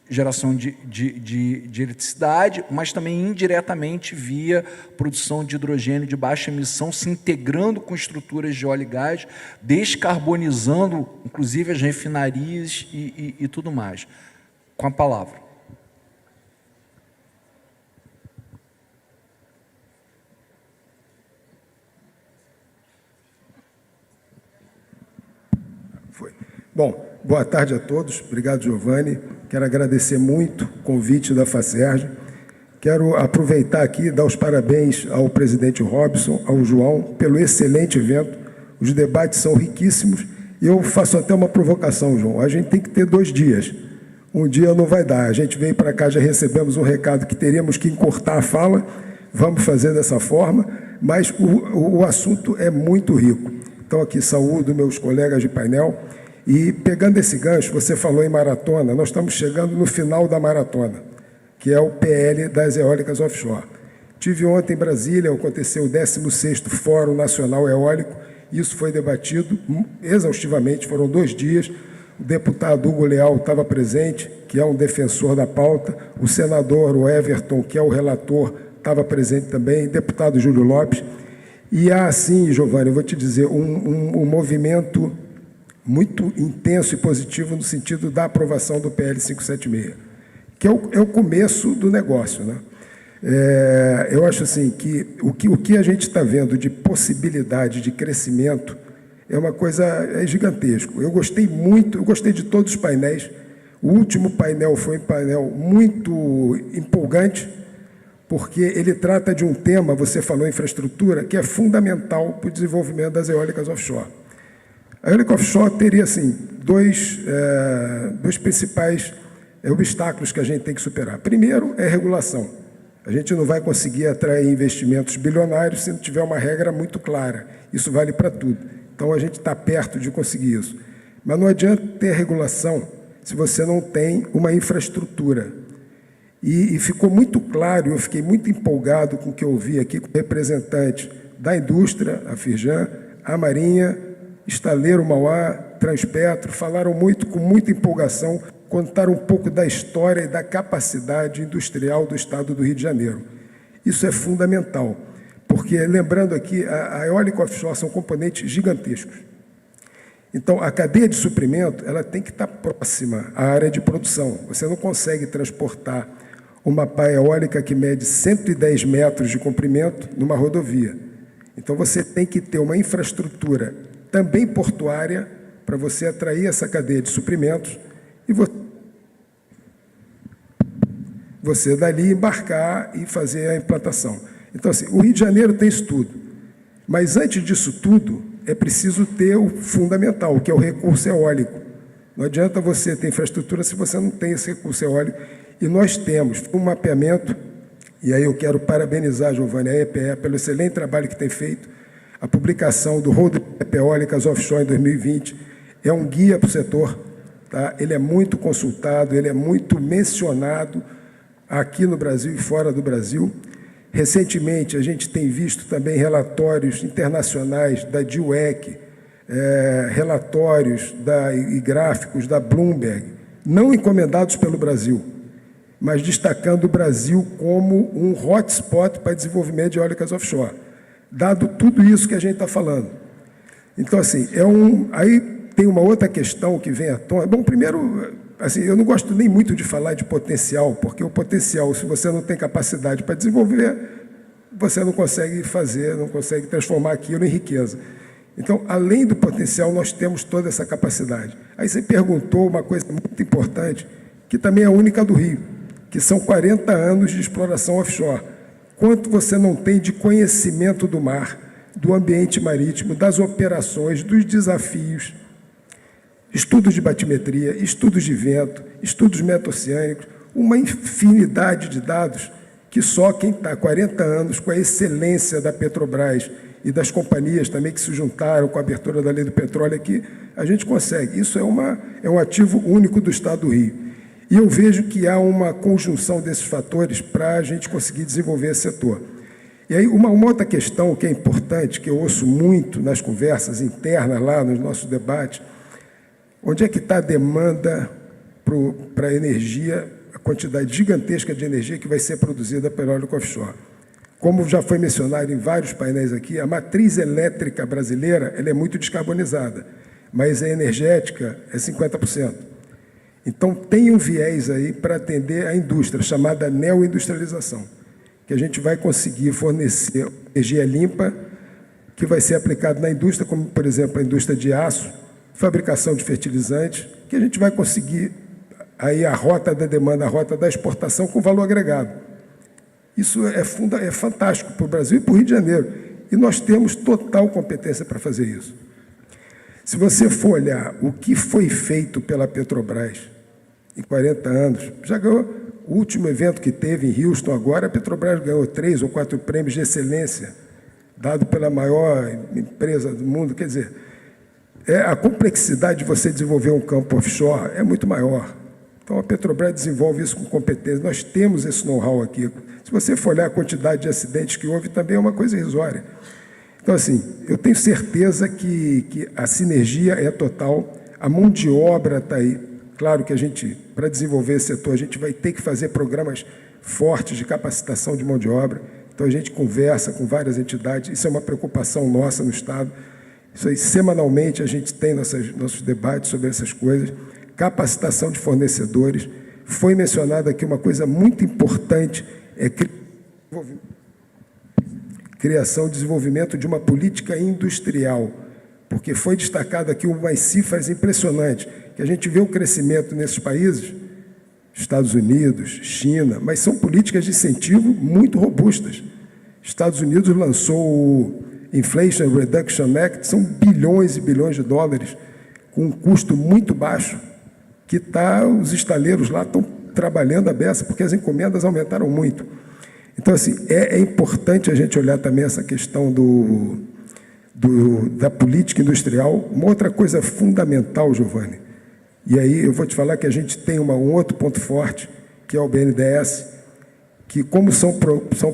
geração de eletricidade, mas também indiretamente via produção de hidrogênio de baixa emissão, se integrando com estruturas de óleo e gás, descarbonizando, inclusive, as refinarias e tudo mais. Com a palavra. Bom, boa tarde a todos. Obrigado, Giovanni. Quero agradecer muito o convite da FACERJ. Quero aproveitar aqui e dar os parabéns ao presidente Robson, ao João, pelo excelente evento. Os debates são riquíssimos. E eu faço até uma provocação, João. A gente tem que ter 2 dias. Um dia não vai dar. A gente veio para cá, já recebemos um recado que teríamos que encurtar a fala. Vamos fazer dessa forma. Mas o assunto é muito rico. Então, aqui saúdo meus colegas de painel. E, pegando esse gancho, você falou em maratona, nós estamos chegando no final da maratona, que é o PL das eólicas offshore. Tive ontem em Brasília, aconteceu o 16º Fórum Nacional Eólico, isso foi debatido exaustivamente, foram 2 dias, o deputado Hugo Leal estava presente, que é um defensor da pauta, o senador o Everton, que é o relator, estava presente também, deputado Júlio Lopes, e há, sim, Giovanni, eu vou te dizer, um movimento muito intenso e positivo no sentido da aprovação do PL 576, que é o começo do negócio, né? Eu acho assim que o que a gente está vendo de possibilidade de crescimento é uma coisa gigantesco. Eu gostei muito, eu gostei de todos os painéis. O último painel foi um painel muito empolgante, porque ele trata de um tema, você falou infraestrutura, que é fundamental para o desenvolvimento das eólicas offshore. A eólica offshore teria, assim, dois principais obstáculos que a gente tem que superar. Primeiro é regulação. A gente não vai conseguir atrair investimentos bilionários se não tiver uma regra muito clara. Isso vale para tudo. Então, a gente está perto de conseguir isso. Mas não adianta ter regulação se você não tem uma infraestrutura. E ficou muito claro, eu fiquei muito empolgado com o que eu ouvi aqui com representantes da indústria, a Firjan, a Marinha, Estaleiro Mauá, Transpetro, falaram muito, com muita empolgação, contaram um pouco da história e da capacidade industrial do Estado do Rio de Janeiro. Isso é fundamental, porque, lembrando aqui, a eólica offshore são componentes gigantescos. Então, a cadeia de suprimento ela tem que estar próxima à área de produção. Você não consegue transportar uma pá eólica que mede 110 metros de comprimento numa rodovia. Então, você tem que ter uma infraestrutura também portuária para você atrair essa cadeia de suprimentos e você dali embarcar e fazer a implantação. Então, assim, o Rio de Janeiro tem isso tudo. Mas, antes disso tudo, é preciso ter o fundamental, que é o recurso eólico. Não adianta você ter infraestrutura se você não tem esse recurso eólico. E nós temos um mapeamento, e aí eu quero parabenizar, Giovanni, a EPE, pelo excelente trabalho que tem feito. A publicação do Roadmap Eólicas Offshore em 2020 é um guia para o setor. Tá? Ele é muito consultado, ele é muito mencionado aqui no Brasil e fora do Brasil. Recentemente, a gente tem visto também relatórios internacionais da DIUEC, relatórios e gráficos da Bloomberg, não encomendados pelo Brasil, mas destacando o Brasil como um hotspot para desenvolvimento de eólicas offshore, dado tudo isso que a gente está falando. Então, assim, aí tem uma outra questão que vem à tona. Bom, primeiro, assim, eu não gosto nem muito de falar de potencial, porque o potencial, se você não tem capacidade para desenvolver, você não consegue fazer, não consegue transformar aquilo em riqueza. Então, além do potencial, nós temos toda essa capacidade. Aí você perguntou uma coisa muito importante, que também é única do Rio, que são 40 anos de exploração offshore. Quanto você não tem de conhecimento do mar, do ambiente marítimo, das operações, dos desafios, estudos de batimetria, estudos de vento, estudos meta-oceânicos, uma infinidade de dados que só quem está há 40 anos com a excelência da Petrobras e das companhias também que se juntaram com a abertura da Lei do Petróleo aqui, a gente consegue. Isso é um ativo único do Estado do Rio. E eu vejo que há uma conjunção desses fatores para a gente conseguir desenvolver esse setor. E aí, uma outra questão que é importante, que eu ouço muito nas conversas internas lá, nos nossos debates, onde é que está a demanda para a energia, a quantidade gigantesca de energia que vai ser produzida pela eólica offshore? Como já foi mencionado em vários painéis aqui, a matriz elétrica brasileira ela é muito descarbonizada, mas a energética é 50%. Então, tem um viés aí para atender a indústria, chamada neoindustrialização, que a gente vai conseguir fornecer energia limpa, que vai ser aplicada na indústria, como, por exemplo, a indústria de aço, fabricação de fertilizantes, que a gente vai conseguir aí a rota da demanda, a rota da exportação com valor agregado. Isso é fantástico para o Brasil e para o Rio de Janeiro. E nós temos total competência para fazer isso. Se você for olhar o que foi feito pela Petrobras em 40 anos, já ganhou o último evento que teve em Houston agora, a Petrobras ganhou 3 ou 4 prêmios de excelência, dado pela maior empresa do mundo. Quer dizer, a complexidade de você desenvolver um campo offshore é muito maior. Então, a Petrobras desenvolve isso com competência. Nós temos esse know-how aqui. Se você for olhar a quantidade de acidentes que houve, também é uma coisa irrisória. Então, assim, eu tenho certeza que a sinergia é total, a mão de obra está aí. Claro que a gente, para desenvolver esse setor, a gente vai ter que fazer programas fortes de capacitação de mão de obra. Então, a gente conversa com várias entidades, isso é uma preocupação nossa no Estado. Isso aí, semanalmente, a gente tem nossos debates sobre essas coisas. Capacitação de fornecedores. Foi mencionada aqui uma coisa muito importante, criação e desenvolvimento de uma política industrial, porque foi destacado aqui umas cifras impressionantes, que a gente vê o crescimento nesses países, Estados Unidos, China, mas são políticas de incentivo muito robustas. Estados Unidos lançou o Inflation Reduction Act, são bilhões e bilhões de dólares, com um custo muito baixo, que os estaleiros lá estão trabalhando a beça, porque as encomendas aumentaram muito. Então, assim, é importante a gente olhar também essa questão da política industrial. Uma outra coisa fundamental, Giovanni, e aí eu vou te falar que a gente tem um outro ponto forte, que é o BNDES, que como são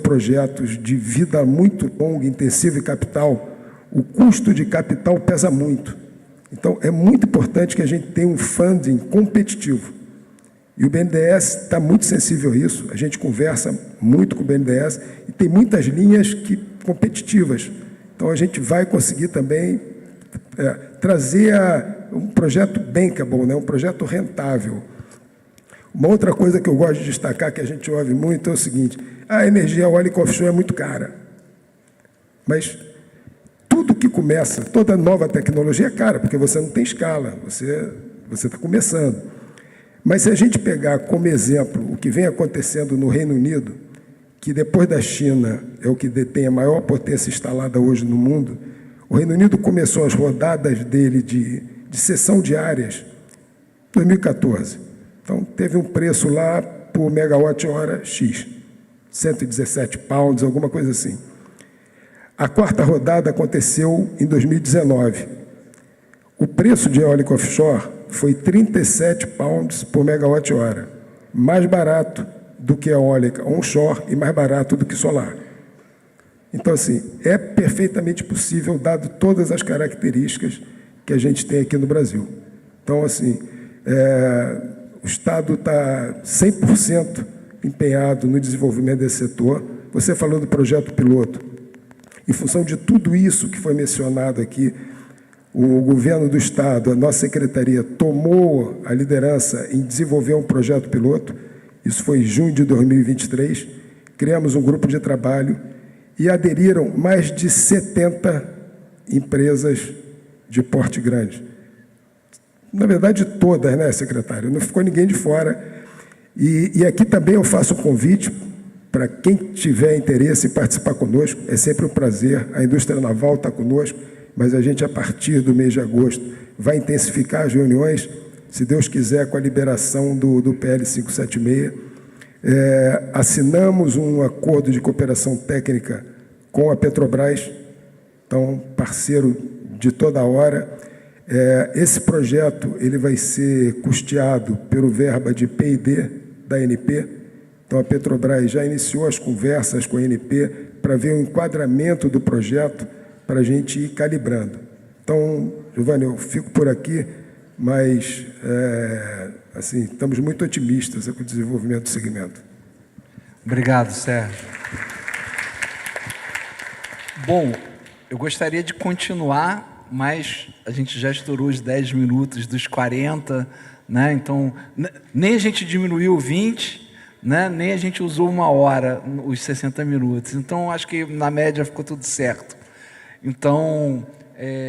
projetos de vida muito longa, intensiva e capital, o custo de capital pesa muito. Então, é muito importante que a gente tenha um funding competitivo. E o BNDES está muito sensível a isso, a gente conversa muito com o BNDES e tem muitas linhas competitivas. Então, a gente vai conseguir também trazer um projeto bankable, né? Um projeto rentável. Uma outra coisa que eu gosto de destacar, que a gente ouve muito, é o seguinte: a energia eólica offshore é muito cara. Mas tudo que começa, toda nova tecnologia é cara, porque você não tem escala, você está começando. Mas se a gente pegar como exemplo o que vem acontecendo no Reino Unido, que depois da China é o que detém a maior potência instalada hoje no mundo, o Reino Unido começou as rodadas dele de cessão de áreas em 2014. Então, teve um preço lá por megawatt-hora X, 117 pounds, alguma coisa assim. A quarta rodada aconteceu em 2019. O preço de eólica offshore foi 37 pounds por megawatt-hora, mais barato do que a eólica onshore e mais barato do que solar. Então, assim, é perfeitamente possível, dado todas as características que a gente tem aqui no Brasil. Então, assim, o Estado está 100% empenhado no desenvolvimento desse setor. Você falou do projeto piloto. Em função de tudo isso que foi mencionado aqui, o governo do Estado, a nossa secretaria, tomou a liderança em desenvolver um projeto piloto. Isso foi em junho de 2023. Criamos um grupo de trabalho e aderiram mais de 70 empresas de porte grande. Na verdade, todas, né, secretário? Não ficou ninguém de fora. E aqui também eu faço um convite para quem tiver interesse em participar conosco. É sempre um prazer. A indústria naval está conosco, mas a gente, a partir do mês de agosto, vai intensificar as reuniões, se Deus quiser, com a liberação do PL 576. Assinamos um acordo de cooperação técnica com a Petrobras, então, parceiro de toda hora. Esse projeto ele vai ser custeado pelo verba de P&D da ANP. Então, a Petrobras já iniciou as conversas com a ANP para ver o enquadramento do projeto para a gente ir calibrando. Então, Giovanni, eu fico por aqui, mas assim, estamos muito otimistas com o desenvolvimento do segmento. Obrigado, Sérgio. Bom, eu gostaria de continuar, mas a gente já estourou os 10 minutos dos 40, né? Então, nem a gente diminuiu 20, né? Nem a gente usou 1 hora, os 60 minutos. Então, acho que na média ficou tudo certo. Então,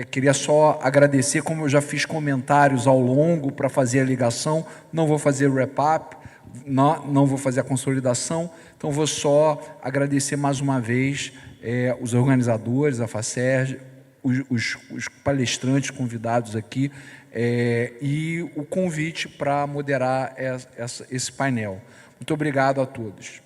queria só agradecer, como eu já fiz comentários ao longo para fazer a ligação, não vou fazer wrap-up, não vou fazer a consolidação, então vou só agradecer mais uma vez os organizadores, a FACERJ, os palestrantes convidados aqui e o convite para moderar esse painel. Muito obrigado a todos.